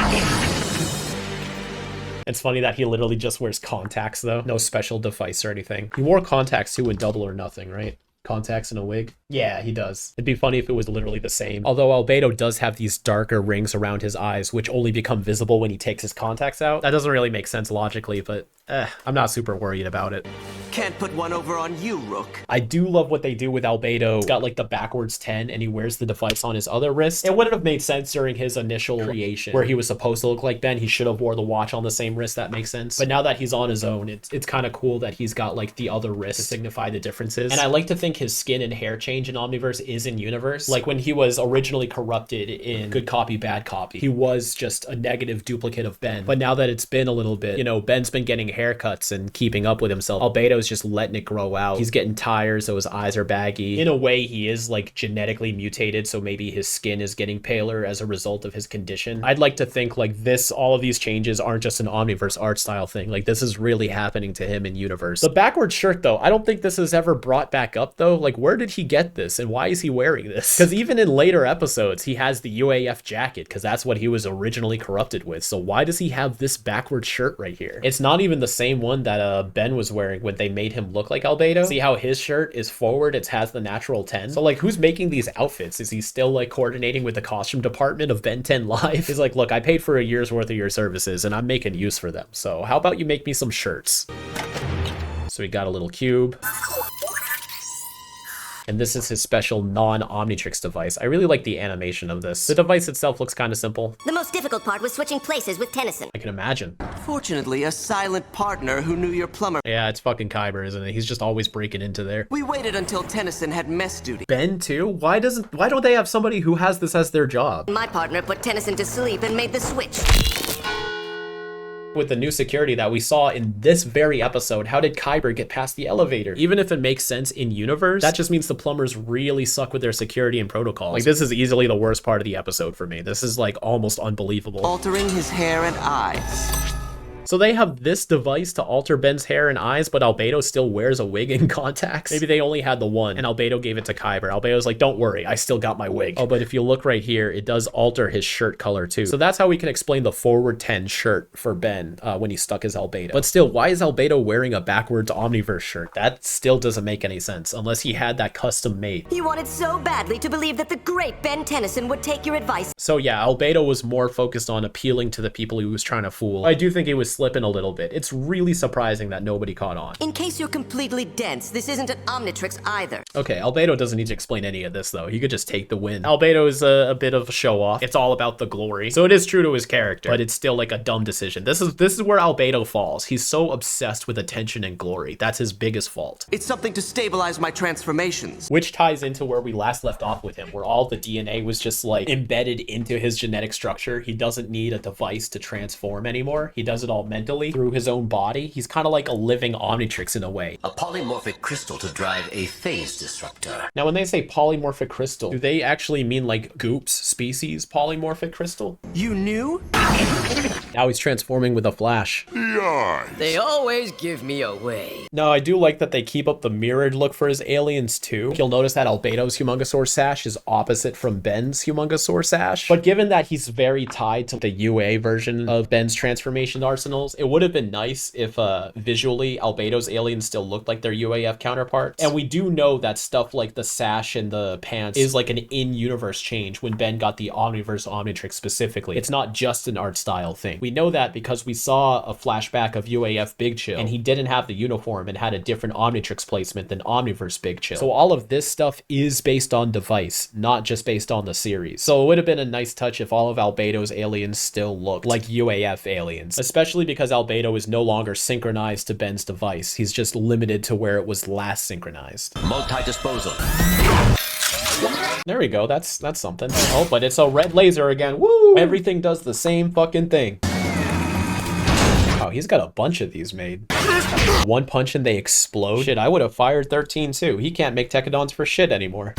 It's funny that he literally just wears contacts though. No special device or anything. He wore contacts too in Double or Nothing, right? Contacts and a wig? Yeah, he does. It'd be funny if it was literally the same. Although Albedo does have these darker rings around his eyes, which only become visible when he takes his contacts out. That doesn't really make sense logically, but I'm not super worried about it. Can't put one over on you, Rook. I do love what they do with Albedo. He's got like the backwards 10 and he wears the device on his other wrist. It wouldn't have made sense during his initial creation where he was supposed to look like Ben. He should have wore the watch on the same wrist. That makes sense. But now that he's on his own, it's kind of cool that he's got like the other wrist to signify the differences. And I like to think his skin and hair change in Omniverse is in universe. Like when he was originally corrupted in Good Copy, Bad Copy, he was just a negative duplicate of Ben. But now that it's been a little bit, you know, Ben's been getting haircuts and keeping up with himself. Albedo's just letting it grow out. He's getting tired, so his eyes are baggy. In a way, he is like genetically mutated, so maybe his skin is getting paler as a result of his condition. I'd like to think like this, all of these changes aren't just an Omniverse art style thing. Like this is really happening to him in universe. The backwards shirt though, I don't think this is ever brought back up though. Like where did he get this and why is he wearing this? Because even in later episodes, he has the UAF jacket because that's what he was originally corrupted with. So why does he have this backwards shirt right here? It's not even the same one that Ben was wearing when they made him look like Albedo. See how his shirt is forward, it has the natural 10. So like who's making these outfits? Is he still like coordinating with the costume department of Ben 10 Live? He's like, look, I paid for a year's worth of your services and I'm making use for them. So how about you make me some shirts? So we got a little cube. And this is his special non-Omnitrix device. I really like the animation of this. The device itself looks kind of simple. The most difficult part was switching places with Tennyson. I can imagine. Fortunately, a silent partner who knew your plumber. Yeah, it's fucking Kyber, isn't it? He's just always breaking into there. We waited until Tennyson had mess duty. Ben too? Why don't they have somebody who has this as their job? My partner put Tennyson to sleep and made the switch. With the new security that we saw in this very episode, how did Kyber get past the elevator? Even if it makes sense in universe, that just means the plumbers really suck with their security and protocols. Like, this is easily the worst part of the episode for me. This is like almost unbelievable. Altering his hair and eyes. So they have this device to alter Ben's hair and eyes, but Albedo still wears a wig and contacts. Maybe they only had the one, and Albedo gave it to Kyber. Albedo's like, don't worry, I still got my wig. Oh, but if you look right here, it does alter his shirt color too. So that's how we can explain the forward 10 shirt for Ben when he stuck his Albedo. But still, why is Albedo wearing a backwards Omniverse shirt? That still doesn't make any sense, unless he had that custom made. You wanted so badly to believe that the great Ben Tennyson would take your advice. So yeah, Albedo was more focused on appealing to the people he was trying to fool. I do think he was slipping a little bit. It's really surprising that nobody caught on. In case you're completely dense, this isn't an Omnitrix either. Okay, Albedo doesn't need to explain any of this though. He could just take the win. Albedo is a bit of a show off. It's all about the glory. So it is true to his character, but it's still like a dumb decision. This is where Albedo falls. He's so obsessed with attention and glory. That's his biggest fault. It's something to stabilize my transformations. Which ties into where we last left off with him, where all the DNA was just like embedded into his genetic structure. He doesn't need a device to transform anymore. He does it all mentally through his own body. He's kind of like a living Omnitrix in a way. A polymorphic crystal to drive a phase disruptor. Now, when they say polymorphic crystal, do they actually mean like Goop's species polymorphic crystal? You knew? Now he's transforming with a flash. They always give me away. No, I do like that they keep up the mirrored look for his aliens too. You'll notice that Albedo's Humongousaur sash is opposite from Ben's Humongousaur sash. But given that he's very tied to the UA version of Ben's transformation arsenals, it would have been nice if visually Albedo's aliens still looked like their UAF counterparts. And we do know that stuff like the sash and the pants is like an in-universe change when Ben got the Omniverse Omnitrix specifically. It's not just an art style thing. We know that because we saw a flashback of UAF Big Chill, and he didn't have the uniform and had a different Omnitrix placement than Omniverse Big Chill. So all of this stuff is based on device, not just based on the series. So it would have been a nice touch if all of Albedo's aliens still looked like UAF aliens, especially because Albedo is no longer synchronized to Ben's device. He's just limited to where it was last synchronized. Multi-disposal. There we go. That's something. Oh, but it's a red laser again. Woo! Everything does the same fucking thing. Oh, he's got a bunch of these made. One punch and they explode. Shit, I would have fired 13 too. He can't make Tekadons for shit anymore.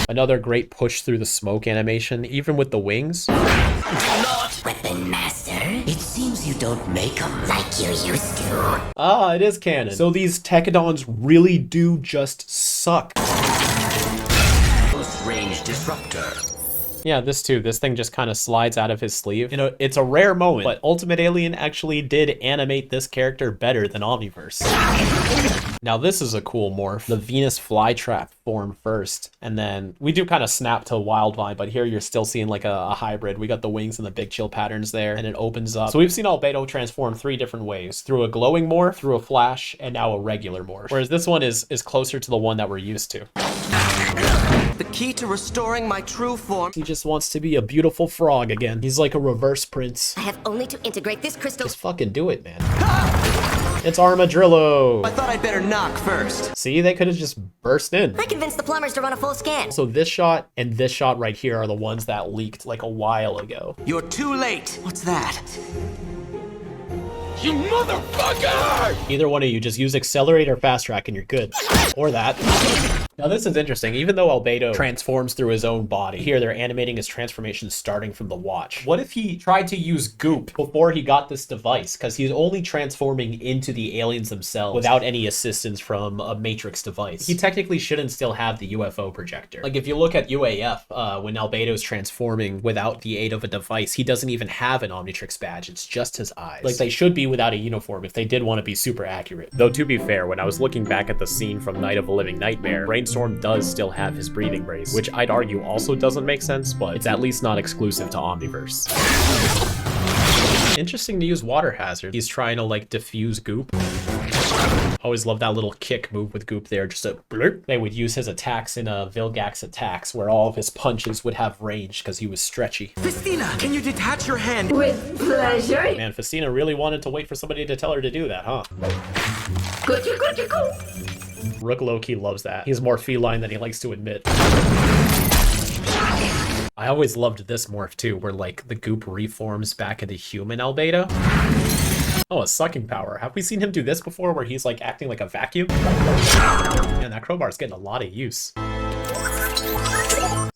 Another great push through the smoke animation, even with the wings. Not Weapon Master. It seems you don't make them like you used to. Ah, it is canon. So these Tekadons really do just suck. Close range disruptor. Yeah, this too. This thing just kind of slides out of his sleeve. You know, it's a rare moment, but Ultimate Alien actually did animate this character better than Omniverse. Now this is a cool morph. The Venus flytrap form first, and then we do kind of snap to Wildvine, but here you're still seeing like a hybrid. We got the wings and the big chill patterns there, and it opens up. So we've seen Albedo transform 3 different ways: through a glowing morph, through a flash, and now a regular morph. Whereas this one is closer to the one that we're used to. The key to restoring my true form. He just wants to be a beautiful frog again. He's like a reverse prince. I have only to integrate this crystal. Just fucking do it, man. It's Armadrillo. I thought I'd better knock first. See, they could have just burst in. I convinced the plumbers to run a full scan. So this shot and this shot right here are the ones that leaked like a while ago. You're too late. What's that? You motherfucker! Either one of you, just use accelerate or fast track and you're good. Or that. Now this is interesting. Even though Albedo transforms through his own body, here they're animating his transformation starting from the watch. What if he tried to use Goop before he got this device? Because he's only transforming into the aliens themselves without any assistance from a Matrix device. He technically shouldn't still have the UFO projector. Like if you look at UAF, when Albedo's transforming without the aid of a device, he doesn't even have an Omnitrix badge. It's just his eyes. Like they should be without a uniform if they did want to be super accurate. Though to be fair, when I was looking back at the scene from Night of a Living Nightmare, Brainstorm does still have his breathing brace, which I'd argue also doesn't make sense, but it's at least not exclusive to Omniverse. Interesting to use water hazard. He's trying to like diffuse goop. Always love that little kick move with goop there, just a blurp. They would use his attacks in Vilgax attacks, where all of his punches would have range because he was stretchy. Festina, can you detach your hand? With pleasure. Man, Festina really wanted to wait for somebody to tell her to do that, huh? Rook low-key loves that. He's more feline than he likes to admit. I always loved this morph too, where like the goop reforms back into human Albedo. Oh, a sucking power. Have we seen him do this before where he's like acting like a vacuum? Man, that crowbar's getting a lot of use.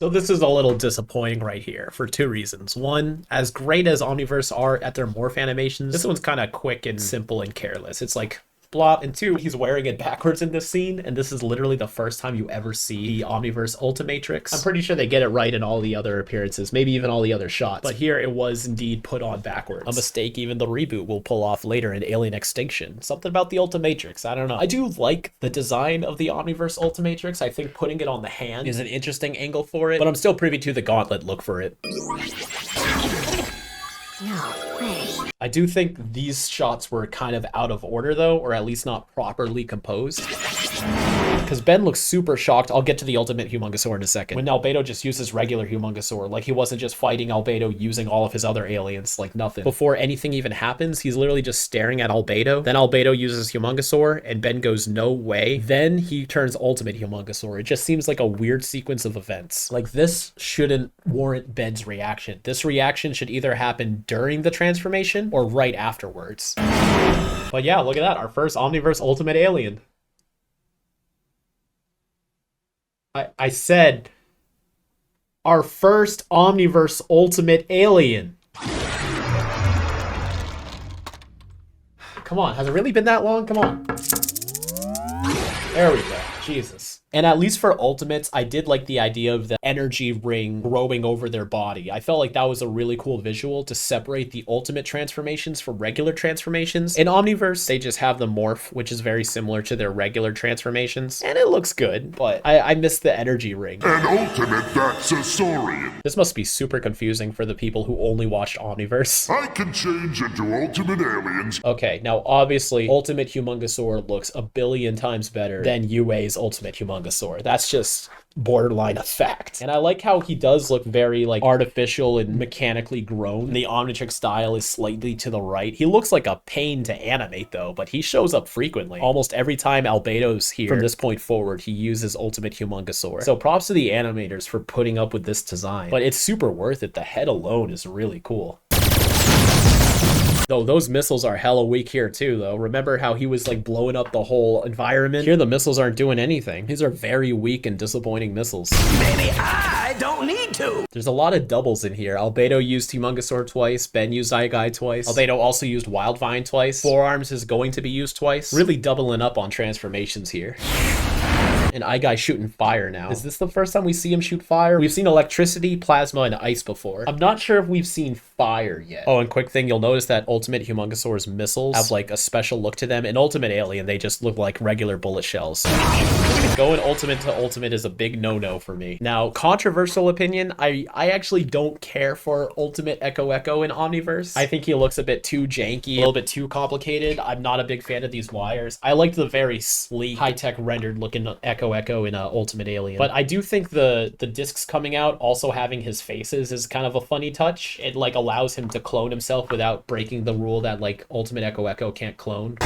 So this is a little disappointing right here for two reasons. One, as great as Omniverse are at their morph animations, this one's kind of quick and simple and careless. It's like blop, and two, he's wearing it backwards in this scene, and this is literally the first time you ever see the Omniverse Ultimatrix. I'm pretty sure they get it right in all the other appearances, maybe even all the other shots, but here it was indeed put on backwards. A mistake even the reboot will pull off later in Alien Extinction. Something about the Ultimatrix, I don't know. I do like the design of the Omniverse Ultimatrix. I think putting it on the hand is an interesting angle for it, but I'm still privy to the gauntlet look for it. No way. I do think these shots were kind of out of order though, or at least not properly composed. Because Ben looks super shocked. I'll get to the ultimate Humongosaur in a second. When Albedo just uses regular Humongosaur, like he wasn't just fighting Albedo using all of his other aliens, like nothing. Before anything even happens, he's literally just staring at Albedo. Then Albedo uses Humongosaur and Ben goes, no way. Then he turns ultimate Humongosaur. It just seems like a weird sequence of events. Like this shouldn't warrant Ben's reaction. This reaction should either happen during the transformation or right afterwards. But yeah, look at that. Our first Omniverse Ultimate Alien. I said our first Omniverse Ultimate Alien. Come on, has it really been that long? Come on. There we go. Jesus. And at least for Ultimates, I did like the idea of the energy ring growing over their body. I felt like that was a really cool visual to separate the Ultimate transformations from regular transformations. In Omniverse, they just have the morph, which is very similar to their regular transformations. And it looks good, but I missed the energy ring. An ultimate that's a saurian. This must be super confusing for the people who only watched Omniverse. I can change into ultimate aliens. Okay, now obviously, Ultimate Humongosaur looks a billion times better than UA's Ultimate Humongosaur. That's just borderline a fact. And I like how he does look very like artificial and mechanically grown. The Omnitrix style is slightly to the right. He looks like a pain to animate though, but he shows up frequently. Almost every time Albedo's here from this point forward, he uses Ultimate Humongosaur. So props to the animators for putting up with this design, but it's super worth it. The head alone is really cool. Though those missiles are hella weak here too, though. Remember how he was like blowing up the whole environment? Here the missiles aren't doing anything. These are very weak and disappointing missiles. Maybe I don't need to. There's a lot of doubles in here. Albedo used Humongosaur twice. Ben used Zygai twice. Albedo also used Wildvine twice. Forearms is going to be used twice. Really doubling up on transformations here. And Igai shooting fire now. Is this the first time we see him shoot fire? We've seen electricity, plasma, and ice before. I'm not sure if we've seen fire yet. Oh, and quick thing, you'll notice that Ultimate Humongosaur's missiles have like a special look to them. In Ultimate Alien, they just look like regular bullet shells. Going Ultimate to Ultimate is a big no-no for me. Now, controversial opinion, I actually don't care for Ultimate Echo in Omniverse. I think he looks a bit too janky, a little bit too complicated. I'm not a big fan of these wires. I liked the very sleek, high-tech rendered looking Echo in Ultimate Alien. But I do think the discs coming out also having his faces is kind of a funny touch. It like allows him to clone himself without breaking the rule that like Ultimate Echo can't clone.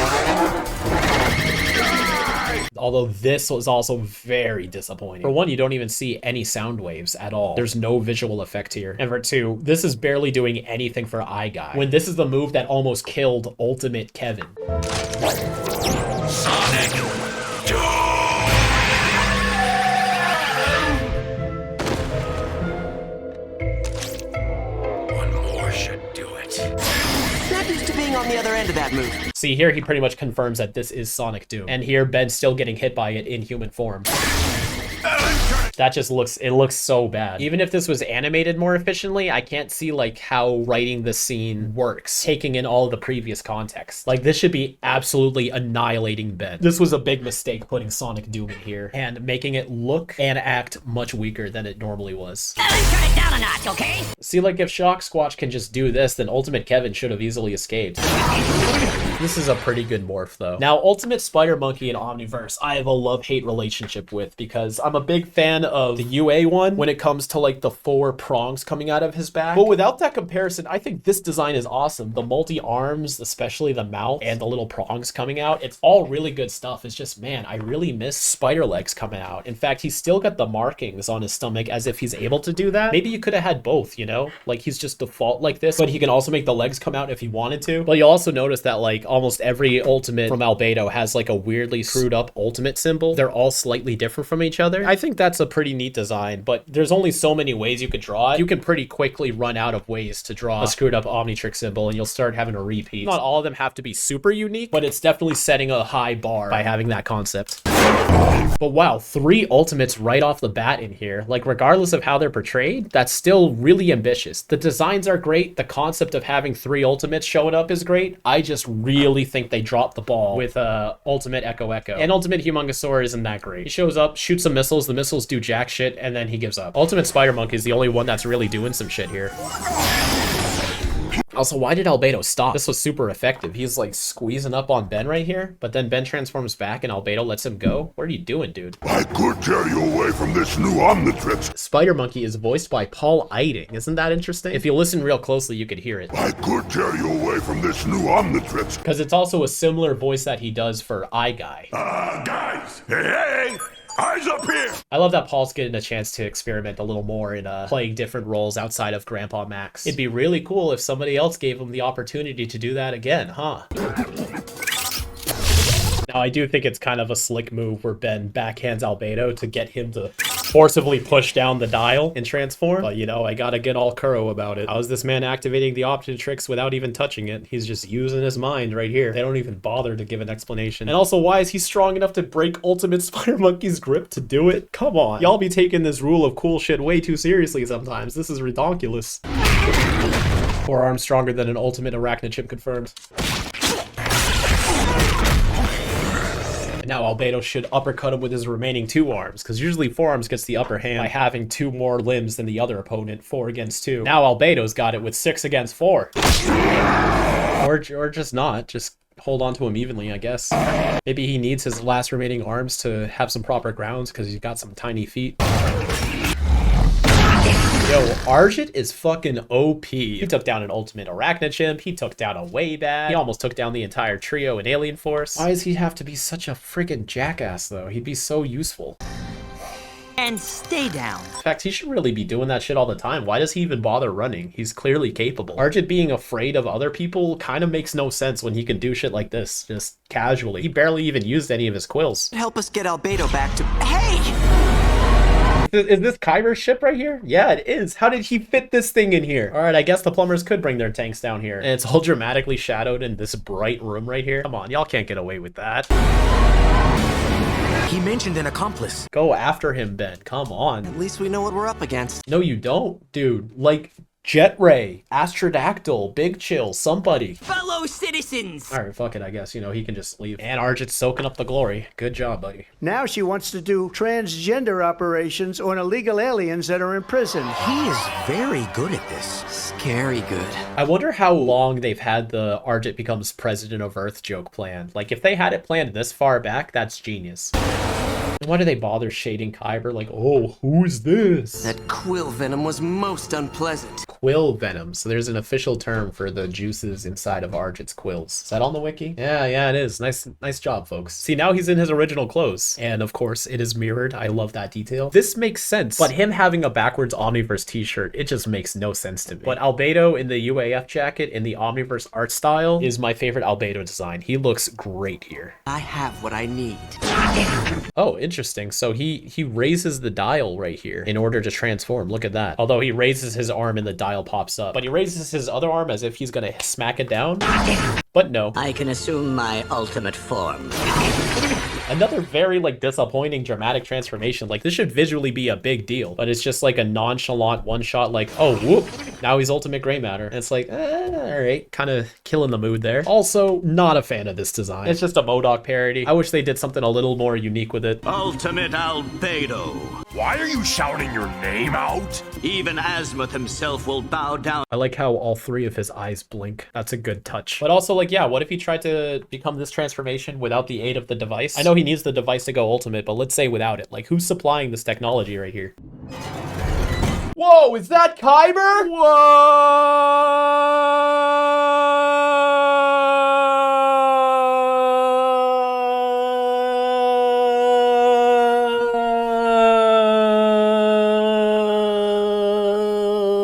Although this was also very disappointing. For one, you don't even see any sound waves at all. There's no visual effect here. And for two, this is barely doing anything for Igai, when this is the move that almost killed Ultimate Kevin. Sonic. On the other end of that move. See, here he pretty much confirms that this is Sonic Doom. And here Ben's still getting hit by it in human form. That just looks, it looks so bad. Even if this was animated more efficiently, I can't see like how writing the scene works, taking in all the previous context. Like this should be absolutely annihilating Ben. This was a big mistake putting Sonic Doom in here and making it look and act much weaker than it normally was. Turn it down a notch, okay? See, like if Shock Squatch can just do this, then Ultimate Kevin should have easily escaped. This is a pretty good morph though. Now, Ultimate Spider Monkey and Omniverse, I have a love-hate relationship with because I'm a big fan of the UA one when it comes to like the 4 prongs coming out of his back. But without that comparison, I think this design is awesome. The multi-arms, especially the mouth and the little prongs coming out, it's all really good stuff. It's just, man, I really miss spider legs coming out. In fact, he's still got the markings on his stomach as if he's able to do that. Maybe you could have had both, you know? Like he's just default like this, but he can also make the legs come out if he wanted to. But you'll also notice that like almost every ultimate from Albedo has like a weirdly screwed up ultimate symbol. They're all slightly different from each other. I think that's a pretty neat design, but there's only so many ways you could draw it. You can pretty quickly run out of ways to draw a screwed up Omnitrix symbol and you'll start having to repeat. Not all of them have to be super unique, but it's definitely setting a high bar by having that concept. But wow, 3 ultimates right off the bat in here. Like regardless of how they're portrayed, that's still really ambitious. The designs are great. The concept of having 3 ultimates showing up is great. I just really think they dropped the ball with Ultimate Echo. And Ultimate Humongousaur isn't that great. He shows up, shoots some missiles, the missiles do jack shit, and then he gives up. Ultimate Spider Monkey is the only one that's really doing some shit here. Also, why did Albedo stop? This was super effective. He's like squeezing up on Ben right here, but then Ben transforms back and Albedo lets him go. What are you doing, dude? I could tear you away from this new Omnitrix. Spider Monkey is voiced by Paul Eiding. Isn't that interesting? If you listen real closely, you could hear it. I could tear you away from this new Omnitrix. Because it's also a similar voice that he does for iGuy. Guys, hey! Eyes up here! I love that Paul's getting a chance to experiment a little more in playing different roles outside of Grandpa Max. It'd be really cool if somebody else gave him the opportunity to do that again, huh? Now, I do think it's kind of a slick move where Ben backhands Albedo to get him to forcibly push down the dial and transform. But, you know, I gotta get all Kuro about it. How is this man activating the Omnitrix without even touching it? He's just using his mind right here. They don't even bother to give an explanation. And also, why is he strong enough to break Ultimate Spider Monkey's grip to do it? Come on. Y'all be taking this rule of cool shit way too seriously sometimes. This is ridiculous. 4 arms stronger than an Ultimate Arachnid Chimp confirmed. Now Albedo should uppercut him with his remaining 2 arms, because usually 4 arms gets the upper hand by having 2 more limbs than the other opponent, 4 against 2. Now Albedo's got it with 6 against 4. Or just not, just hold on to him evenly, I guess. Maybe he needs his last remaining arms to have some proper grounds, because he's got some tiny feet. Yo, Argit is fucking OP. He took down an Ultimate Arachnid Chimp. He took down a Waybat. He almost took down the entire trio in Alien Force. Why does he have to be such a friggin' jackass, though? He'd be so useful. And stay down. In fact, he should really be doing that shit all the time. Why does he even bother running? He's clearly capable. Argit being afraid of other people kind of makes no sense when he can do shit like this, just casually. He barely even used any of his quills. Help us get Albedo back to... Hey! Is this Kyber's ship right here? Yeah, it is. How did he fit this thing in here? All right, I guess the plumbers could bring their tanks down here. And it's all dramatically shadowed in this bright room right here. Come on, y'all can't get away with that. He mentioned an accomplice. Go after him, Ben. Come on. At least we know what we're up against. No, you don't, dude. Like... Jet Ray, Astrodactyl, Big Chill, somebody. Fellow citizens! Alright, fuck it, I guess. You know, he can just leave. And Argit's soaking up the glory. Good job, buddy. Now she wants to do transgender operations on illegal aliens that are in prison. He is very good at this. Scary good. I wonder how long they've had the Argit becomes president of Earth joke planned. Like, if they had it planned this far back, that's genius. Why do they bother shading Kyber like, oh, who's this? That quill venom was most unpleasant. Quill venom. So there's an official term for the juices inside of Argit's quills. Is that on the wiki? Yeah, it is. Nice job, folks. See, now he's in his original clothes. And of course, it is mirrored. I love that detail. This makes sense. But him having a backwards Omniverse t-shirt, it just makes no sense to me. But Albedo in the UAF jacket in the Omniverse art style is my favorite Albedo design. He looks great here. I have what I need. Oh, interesting. So he raises the dial right here in order to transform. Look at that. Although he raises his arm and the dial pops up, but he raises his other arm as if he's gonna smack it down. But no. I can assume my ultimate form. Another very like disappointing dramatic transformation. Like this should visually be a big deal, but it's just like a nonchalant one shot like, oh, whoop, now he's ultimate gray matter. And it's like, all right, kind of killing the mood there. Also, not a fan of this design. It's just a MODOK parody. I wish they did something a little more unique with it. Ultimate Albedo. Why are you shouting your name out? Even Azimuth himself will bow down. I like how all three of his eyes blink. That's a good touch. But also like, yeah, what if he tried to become this transformation without the aid of the device? I know he needs the device to go ultimate, but let's say without it. Like who's supplying this technology right here? Whoa, is that Kyber?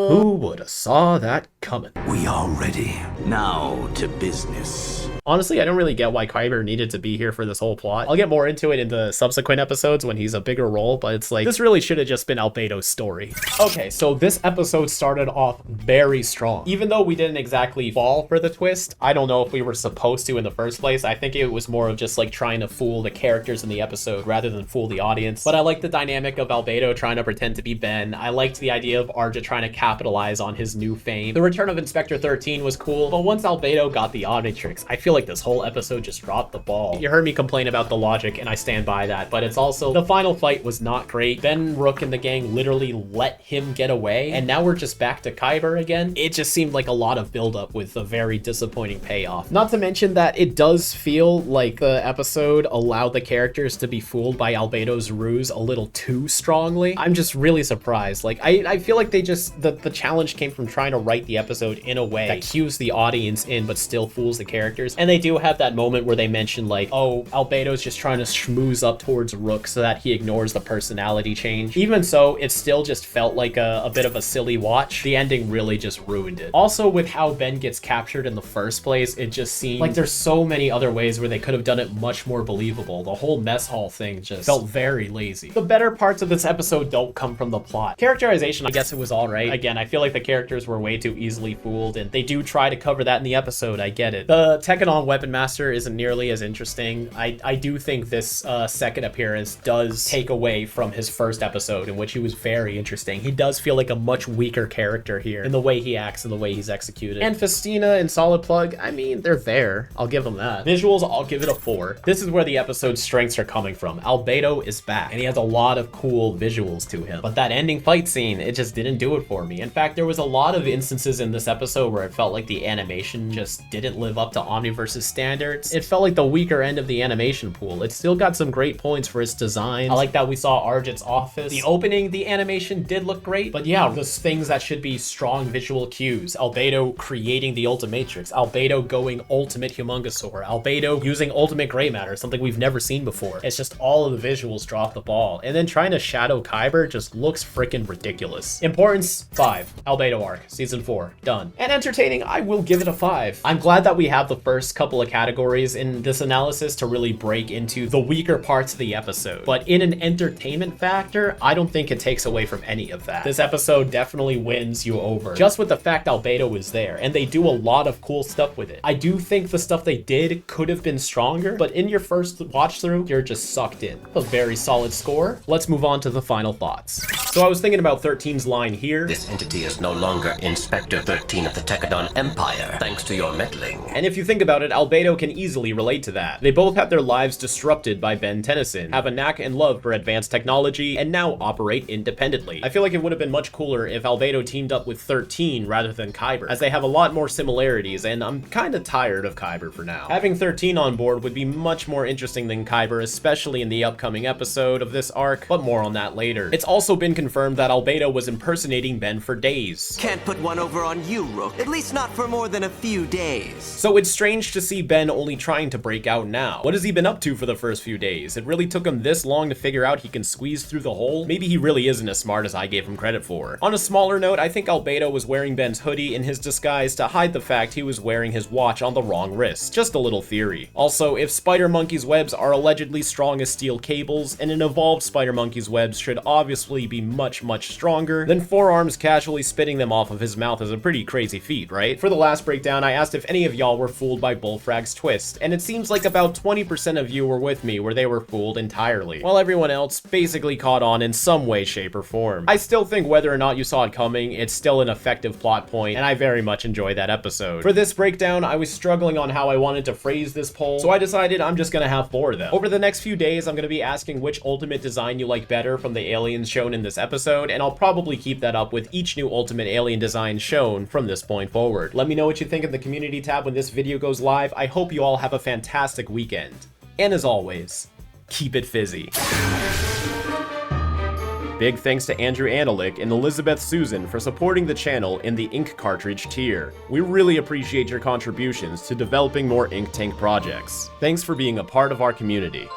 Who would have saw that coming? We are ready. Now to business. Honestly, I don't really get why Kyber needed to be here for this whole plot. I'll get more into it in the subsequent episodes when he's a bigger role, but it's like, this really should have just been Albedo's story. Okay, so this episode started off very strong. Even though we didn't exactly fall for the twist, I don't know if we were supposed to in the first place. I think it was more of just like trying to fool the characters in the episode rather than fool the audience. But I like the dynamic of Albedo trying to pretend to be Ben. I liked the idea of Arja trying to capitalize on his new fame. The return of Inspector 13 was cool, but once Albedo got the Omnitrix, I feel like this whole episode just dropped the ball. You heard me complain about the logic, and I stand by that, but it's also, the final fight was not great. Ben, Rook, and the gang literally let him get away, and now we're just back to Kyber again. It just seemed like a lot of buildup with a very disappointing payoff. Not to mention that it does feel like the episode allowed the characters to be fooled by Albedo's ruse a little too strongly. I'm just really surprised. Like, I feel like they just, the challenge came from trying to write the episode in a way that cues the audience in but still fools the characters. And they do have that moment where they mention like, oh, Albedo's just trying to schmooze up towards Rook so that he ignores the personality change. Even so, it still just felt like a bit of a silly watch. The ending really just ruined it. Also, with how Ben gets captured in the first place, it just seemed like there's so many other ways where they could have done it much more believable. The whole mess hall thing just felt very lazy. The better parts of this episode don't come from the plot. Characterization, I guess it was all right. Again, I feel like the characters were way too easily fooled, and they do try to cover that in the episode. I get it. The Tekkadan Weapon Master isn't nearly as interesting. I do think this second appearance does take away from his first episode, in which he was very interesting. He does feel like a much weaker character here in the way he acts and the way he's executed. And Festina and Solid Plug, I mean, they're there. I'll give them that. Visuals, I'll give it a 4. This is where the episode's strengths are coming from. Albedo is back, and he has a lot of cool visuals to him. But that ending fight scene, it just didn't do it for me. In fact, there was a lot of instances in this episode where it felt like the animation just didn't live up to Omniverse's standards. It felt like the weaker end of the animation pool. It still got some great points for its design. I like that we saw Arjit's office. The opening, the animation did look great, but yeah, those things that should be strong visual cues. Albedo creating the Ultimatrix, Albedo going ultimate Humongosaur, Albedo using ultimate gray matter, something we've never seen before. It's just all of the visuals drop the ball. And then trying to shadow Kyber just looks freaking ridiculous. Importance, 5. Albedo arc, season 4, done. And entertaining, I will give it a 5. I'm glad that we have the first couple of categories in this analysis to really break into the weaker parts of the episode. But in an entertainment factor, I don't think it takes away from any of that. This episode definitely wins you over, just with the fact Albedo is there, and they do a lot of cool stuff with it. I do think the stuff they did could have been stronger, but in your first watch through, you're just sucked in. A very solid score. Let's move on to the final thoughts. So I was thinking about 13's line here. This entity is no longer Inspector 13 of the Tekkadan Empire, thanks to your meddling. And if you think about it, Albedo can easily relate to that. They both had their lives disrupted by Ben Tennyson, have a knack and love for advanced technology, and now operate independently. I feel like it would have been much cooler if Albedo teamed up with 13 rather than Kyber, as they have a lot more similarities, and I'm kinda tired of Kyber for now. Having 13 on board would be much more interesting than Kyber, especially in the upcoming episode of this arc, but more on that later. It's also been confirmed that Albedo was impersonating Ben for days. Can't put one over on you, Rook. At least not for more than a few days. So it's strange to see Ben only trying to break out now. What has he been up to for the first few days? It really took him this long to figure out he can squeeze through the hole? Maybe he really isn't as smart as I gave him credit for. On a smaller note, I think Albedo was wearing Ben's hoodie in his disguise to hide the fact he was wearing his watch on the wrong wrist. Just a little theory. Also, if Spider Monkey's webs are allegedly strong as steel cables, and an evolved Spider Monkey's webs should obviously be much, much stronger, then Four Arms casually spitting getting them off of his mouth is a pretty crazy feat, right? For the last breakdown, I asked if any of y'all were fooled by Bullfrag's twist, and it seems like about 20% of you were with me where they were fooled entirely, while everyone else basically caught on in some way, shape, or form. I still think whether or not you saw it coming, it's still an effective plot point, and I very much enjoyed that episode. For this breakdown, I was struggling on how I wanted to phrase this poll, so I decided I'm just gonna have 4 of them. Over the next few days, I'm gonna be asking which ultimate design you like better from the aliens shown in this episode, and I'll probably keep that up with each new ultimate alien design shown from this point forward. Let me know what you think in the community tab when this video goes live. I hope you all have a fantastic weekend. And as always, keep it fizzy. Big thanks to Andrew Analik and Elizabeth Susan for supporting the channel in the ink cartridge tier. We really appreciate your contributions to developing more ink tank projects. Thanks for being a part of our community.